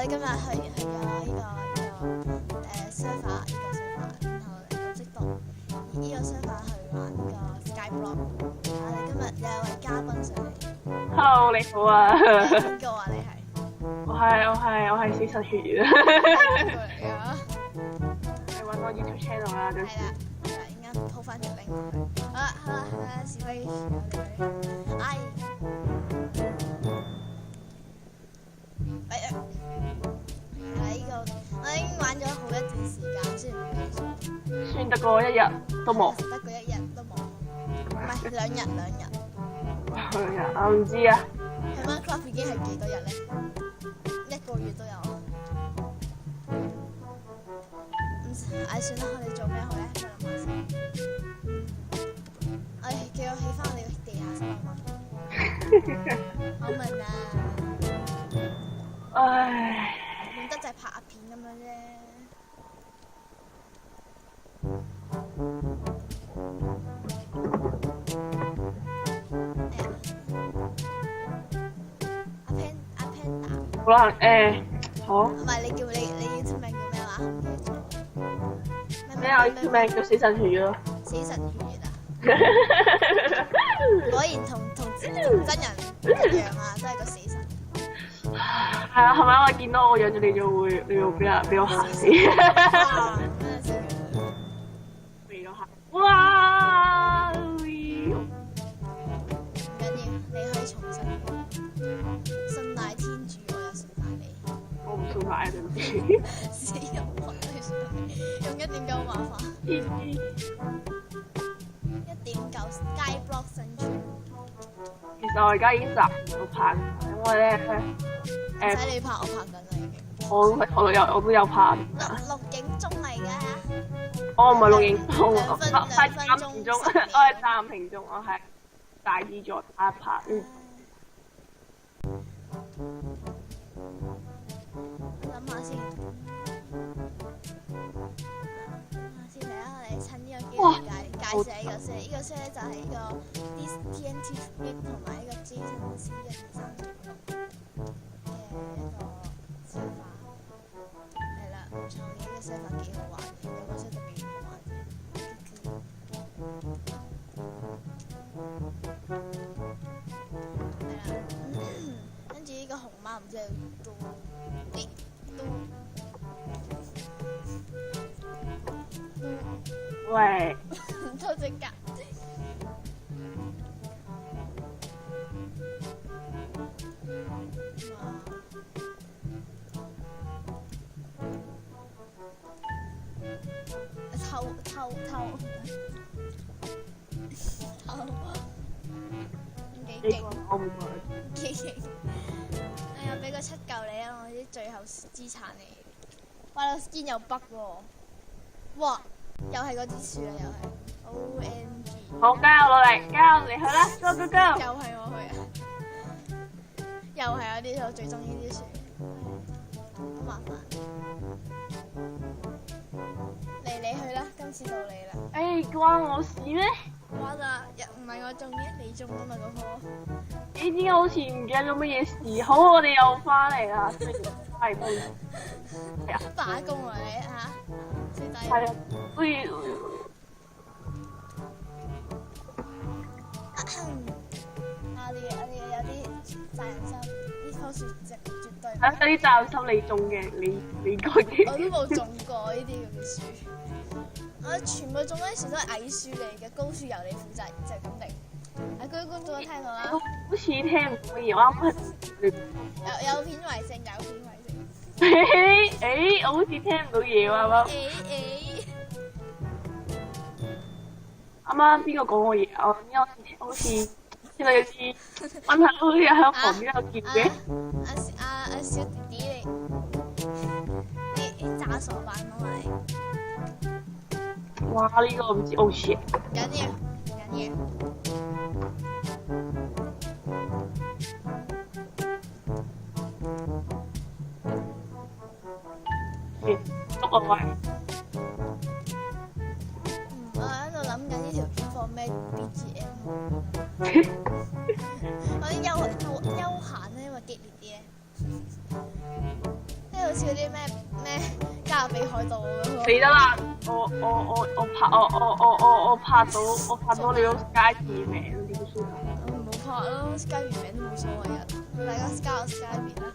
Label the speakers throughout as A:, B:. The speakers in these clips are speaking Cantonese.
A: 哋今日去咗呢個 server 呢個 server，然後綠色度，而呢個 server 去玩呢個 Skyblock。我哋今日有位嘉賓上嚟。
B: Hello，你好啊。
A: 邊個啊？你係？
B: 我係死神血緣。
A: 邊個嚟㗎？
B: 你揾我 YouTube channel 啦，到時。
A: 係啦，陣間鋪翻條 link 落去。好啦，小輝，哎。呢個我已經玩咗好一段時間，雖然唔算。
B: 算得過一日都冇。
A: 得過一日都冇，唔係兩日。
B: 我唔知啊。
A: 喺 Minecraft 已經係幾多日咧？1個月都有啊。算啦，我哋做咩好咧？再諗下先。叫我起翻我哋個地下室啊嘛。好悶啊！
B: 唉。
A: 唔得就係拍下片咁樣啫。阿 Panda。
B: 好啦，好。
A: 唔係你YouTube名叫咩話？
B: 咩啊？YouTube名叫死神血緣咯。
A: 死神血緣啊！果然同真人一樣啊，都係個死神。
B: 係啊，係咪我見到我養咗你就會俾我嚇死？俾我嚇！哇！唔緊
A: 要，你可以重新信賴天主，我又信賴你。
B: 我唔信賴你。
A: 死人魂用1.9麻煩。1.9 Skyblock 生存。
B: 其實我而家已經集唔到拍，因為咧
A: 唔使你拍，我拍緊啦已經。
B: 我都有拍。
A: 錄影中嚟㗎。
B: 我唔係錄影中，
A: 兩分鐘。
B: 我係暫停中，我係大意咗拍一拍。
A: 諗下先。嚟啊！我哋趁呢個機會介紹呢個聲，呢個聲咧就係呢個 TNT 同埋呢個 Jason C123嘅一個寫法，係啦，唔錯嘅，呢個寫法幾好玩嘅，有個寫特別好玩嘅。係啦，跟住呢個熊貓唔知係都。
B: 喂，
A: 偷隻格。偷。幾勁！幾勁！哎呀，俾個7嚿你啊！我啲最後資產嚟。哇！個肩又北喎。哇！又係嗰支樹啦，又係 OMG。
B: 好，加油努力，加油你去啦 ，Go Go Go！
A: 又係我去啊！又係我啲我最中意啲樹，好麻煩。你去啦，今次到你啦。
B: 關我事咩？
A: 關啊！唔係我種嘅，你種啊嘛嗰棵。
B: 你點解好似唔記得咗乜嘢事？好，我哋又翻嚟啦，係
A: 罷工啊你嚇！
B: 係啊，好似
A: 我哋有啲責任心，呢棵樹絕對。
B: 有啲責任心你種嘅，你講嘅。
A: 我都冇種過呢啲咁嘅樹，我全部種嗰啲樹都係矮樹嚟嘅，高樹由你負責，就咁定。阿居觀眾聽到啦？
B: 好似聽唔到嘢，我啱啱
A: 有片為證，有片為證。
B: 我好似聽唔到嘢喎，啱啱邊個講我嘢啊？我好似聽到有啲問題，好似喺旁邊有叫嘅。
A: 阿小弟弟你詐傻扮我嚟。
B: 哇！呢個唔知 oh shit。
A: 緊要。
B: 捉我喂！
A: 我喺度諗緊呢條片放咩 BGM。我啲休閒咧，因為激烈啲咧。呢個好似嗰啲咩加勒比海盜咁樣。
B: 死得啦！我拍到你個 Sky 字名點算啊？
A: 唔好拍咯，Sky 原名都冇所謂啊！大家加我 Sky 面啦。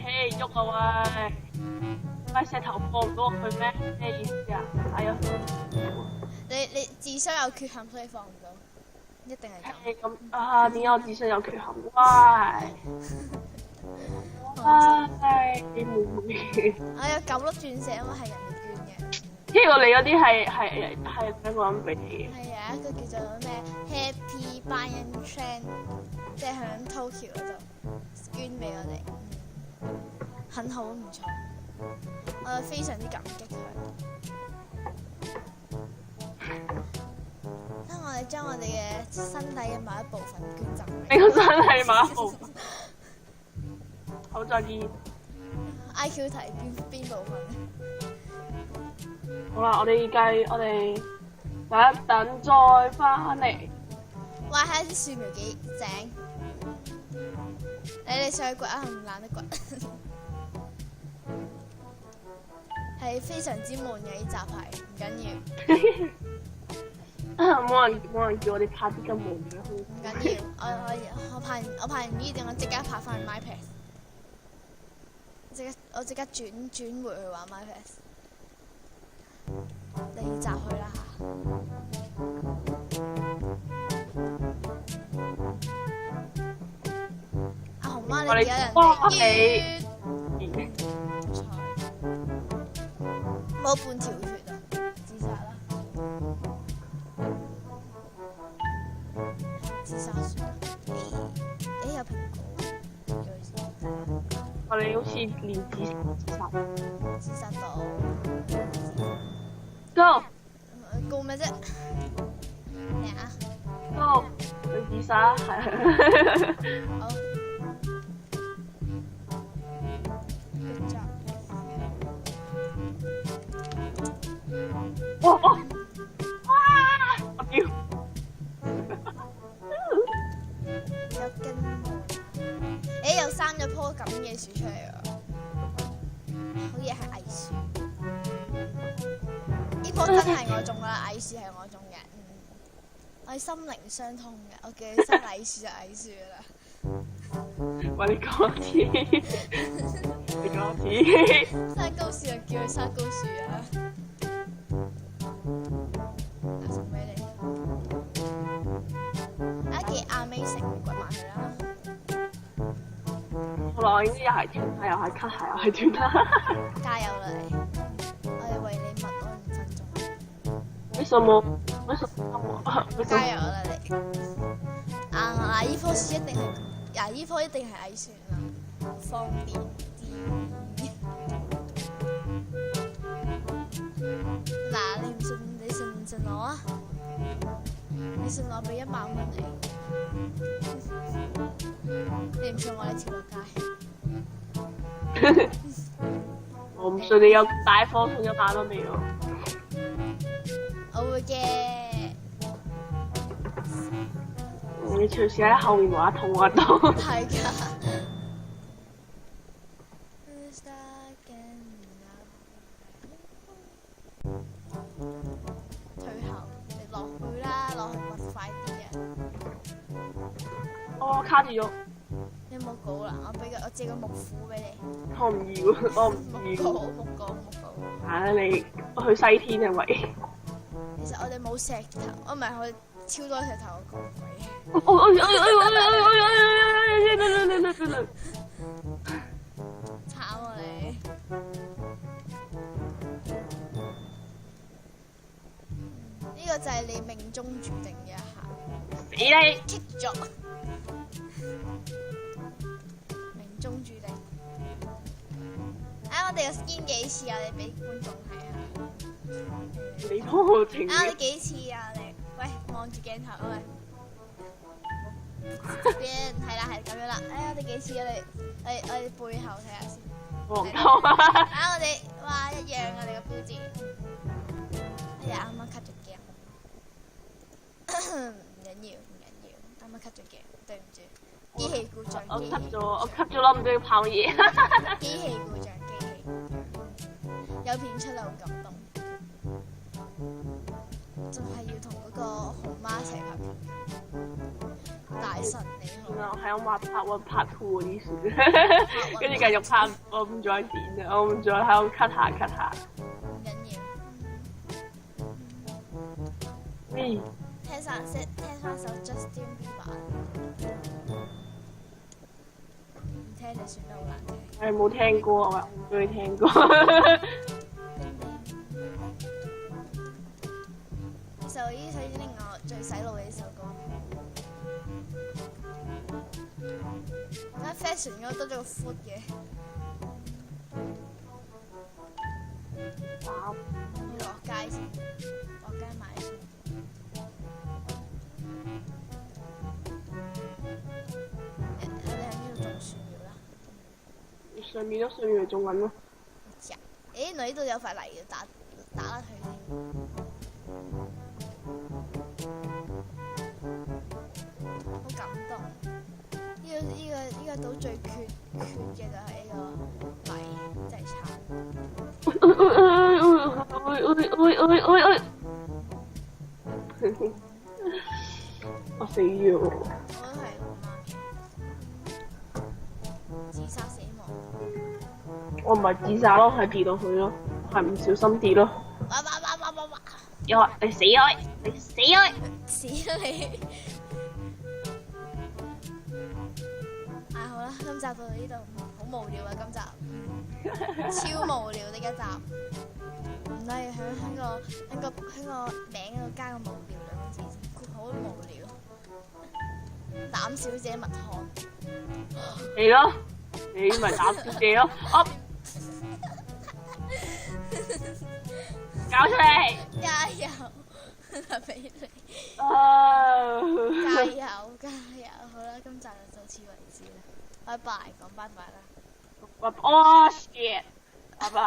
B: 嘿，喐啊喂！咪石頭放唔到我去咩？咩意思啊？哎呀！
A: 你智商有缺陷，所以放唔到，一定係咁。
B: 咁啊？點解我智商有缺陷？喂！唉，你妹妹。
A: 我有9粒鑽石，因為係人哋捐嘅。
B: 呢個你嗰啲係兩個人俾你嘅。
A: 係啊，一個叫做咩 Happy Brian Chan， 即係響 Tokyo 嗰度捐俾我哋，很好唔錯，我非常之感激佢。當我哋將我哋嘅身體嘅某一部分捐贈俾
B: 你個身體某一部分。好在意。
A: IQ 題邊部分？
B: 好啦，我哋等一等再翻嚟。
A: 哇！睇啲樹苗幾正，你哋上去掘啊，唔懶得掘。係非常之悶嘅呢集係，唔緊要。
B: 冇人叫我哋拍啲咁悶嘅。
A: 唔緊要，我拍完呢段，我即刻拍翻去 MyPass。我即刻轉回去玩 MyPass。第二集去啦嚇。阿紅媽，你有人哋冇半條血啊！自殺啦！自殺算啦。有蘋果。
B: 我哋好似練自殺。
A: 自殺到。
B: Go！
A: Go 咩啫？咩啊
B: ？Go！ 你自殺係。
A: 好。Good job！
B: 哇！我屌！
A: 有根喎。又生咗棵咁嘅樹出嚟喎，好似係矮樹。呢棵真係我種啦，矮樹係我種嘅。我係心靈相通嘅，我叫你生矮樹就矮樹噶啦。
B: 喂，你講一次，你講一次。
A: 生高樹就叫佢生高樹啊！送俾你。幾 amazing， 掘埋佢啦！
B: 好啦，我應該又係斷下，又係 cut 下，又係斷下。
A: 加油啦你！我哋為你默哀5分鐘。
B: 為什麼？
A: 加油啦你！嗱，呢棵樹一定係，呢棵一定係矮樹啦，方便啲。嗱，你信唔信我啊？你信我俾1萬蚊你，你唔信我你跳落街。
B: 我唔信你有大方送1萬蚊俾我。
A: 我會嘅。
B: 你隨時喺後面話痛我都。
A: 係㗎。
B: 卡住咗。
A: 你冇稿啦，我借個木斧俾你。
B: 我唔要，我唔要。
A: 木稿。
B: 你去西天係咪？
A: 其實我哋冇石頭，唔係我哋超多石頭個鬼。慘啊你！呢個就係你命中注定嘅一下。
B: 死你！
A: 棘咗。命中注定。我哋個 skin 幾次啊？你俾觀眾睇下。
B: 你幫我停。
A: 你幾次啊？你喂，望住鏡頭喂。邊係啦，係咁樣啦。我哋幾次啊？我哋背後睇下先。
B: 黃頭啊！
A: 我哋哇一樣啊！你個標誌。哎呀，啱啱 cut 咗鏡。啱啱 cut 咗嘅，對唔住。機器故障，
B: 我
A: 機
B: cut
A: 器
B: 咗，我 cut 咗啦，唔知要跑嘢。
A: 機器故障，機器故障。有片出嚟好感動，仲係要同嗰個熊媽一齊拍片。大神你好。
B: 然後還要畫拍圖嗰啲事，跟住繼續拍，我唔再剪啦，我唔再喺度 cut 下。
A: 唔緊要。
B: 嗯。
A: 聽翻首 Justin Bieber。唔聽就算啦，好難聽。
B: 我冇聽過，我唔中意聽歌。
A: 呢首令我最洗腦嘅一首歌。喺 fashion 嗰度多咗個 food 嘅。要落街先，落街買先。你喺呢度種樹苗啦？
B: 上面都樹苗種緊咯。
A: 誒，呢度有塊泥要打甩佢先。好感動。呢個島最缺嘅就係呢個泥，真係慘。
B: 我死咗。
A: 我都係我媽嘅，自殺死亡。
B: 我唔係自殺咯，係跌落去咯，係唔小心跌咯。
A: 哇！
B: 又話你死開，你死開！
A: 死啦你！好啦，今集到呢度，好無聊啊！今集超無聊呢一集，唔係喺個名嗰度加個無聊兩個字先，好無聊。膽小姐蜜糖，
B: 你咯，你咪膽小姐咯，搞出嚟！
A: 加油，俾你！加油！好啦，今集就到此為止啦，拜拜，講拜拜啦。
B: Oh shit！拜拜。